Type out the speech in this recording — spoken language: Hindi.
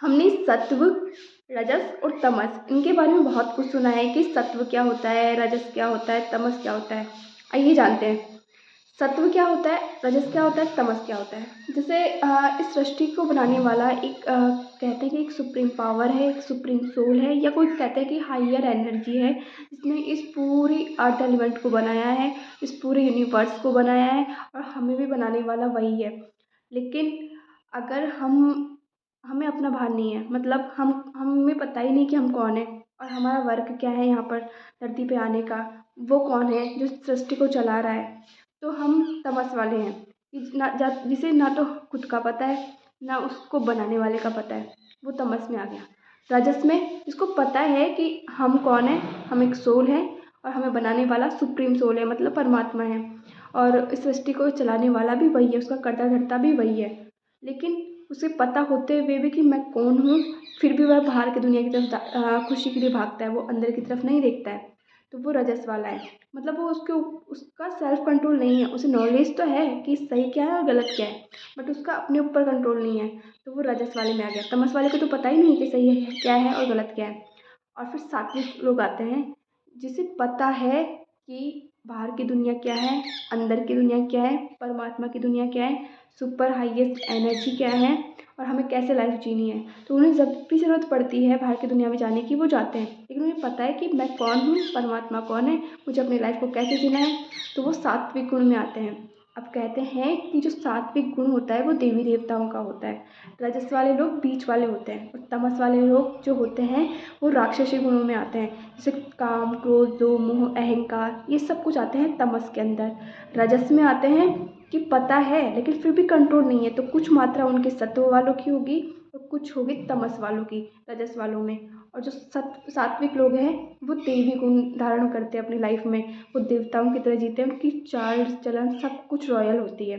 हमने सत्व, रजस और तमस इनके बारे में बहुत कुछ सुना है कि सत्व क्या होता है, रजस क्या होता है, तमस क्या होता है। आइए जानते हैं सत्व क्या होता है, रजस क्या होता है, तमस क्या होता है। जैसे इस सृष्टि को बनाने वाला एक कहते हैं कि एक सुप्रीम पावर है, एक सुप्रीम सोल है, या कोई कहते हैं कि हायर एनर्जी है जिसने इस पूरी अर्थ एलिमेंट को बनाया है, इस पूरे यूनिवर्स को बनाया है और हमें भी बनाने वाला वही है। लेकिन अगर हमें अपना भान नहीं है, मतलब हमें पता ही नहीं कि हम कौन है और हमारा वर्क क्या है यहाँ पर धरती पे आने का, वो कौन है जो सृष्टि को चला रहा है, तो हम तमस वाले हैं जिसे ना तो खुद का पता है ना उसको बनाने वाले का पता है, वो तमस में आ गया। रजस में जिसको पता है कि हम कौन है, हम एक सोल है और हमें बनाने वाला सुप्रीम सोल है, मतलब परमात्मा है, और इस सृष्टि को चलाने वाला भी वही है, उसका कर्ता धर्ता भी वही है। लेकिन उसे पता होते हुए भी कि मैं कौन हूँ, फिर भी वह बाहर की दुनिया की तरफ खुशी के लिए भागता है, वो अंदर की तरफ नहीं देखता है, तो वो रजस वाला है। मतलब वो उसका सेल्फ कंट्रोल नहीं है, उसे नॉलेज तो है कि सही क्या है और गलत क्या है, बट उसका अपने ऊपर कंट्रोल नहीं है, तो वो रजस वाले में आ गया। तमस वाले को तो पता ही नहीं कि सही है क्या है और गलत क्या है। और फिर सात्विक लोग आते हैं जिसे पता है कि बाहर की दुनिया क्या है, अंदर की दुनिया क्या है, परमात्मा की दुनिया क्या है, सुपर हाईएस्ट एनर्जी क्या है और हमें कैसे लाइफ जीनी है। तो उन्हें जब भी ज़रूरत पड़ती है बाहर की दुनिया में जाने की, वो जाते हैं, लेकिन उन्हें पता है कि मैं कौन हूँ, परमात्मा कौन है, मुझे अपनी लाइफ को कैसे जीना है, तो वो सात्विक गुण में आते हैं। अब कहते हैं कि जो सात्विक गुण होता है वो देवी देवताओं का होता है, रजस वाले लोग बीच वाले होते हैं और तमस वाले लोग जो होते हैं वो राक्षसी गुणों में आते हैं, जैसे काम, क्रोध, लोभ, मोह, अहंकार, ये सब कुछ आते हैं तमस के अंदर। रजस में आते हैं कि पता है लेकिन फिर भी कंट्रोल नहीं है, तो कुछ मात्रा उनके सत्व वालों की होगी और कुछ होगी तमस वालों की, रजस वालों में। और जो सात्विक लोग हैं वो देवी गुण धारण करते हैं अपनी लाइफ में, वो देवताओं की तरह जीते हैं, उनकी चाल चलन सब कुछ रॉयल होती है।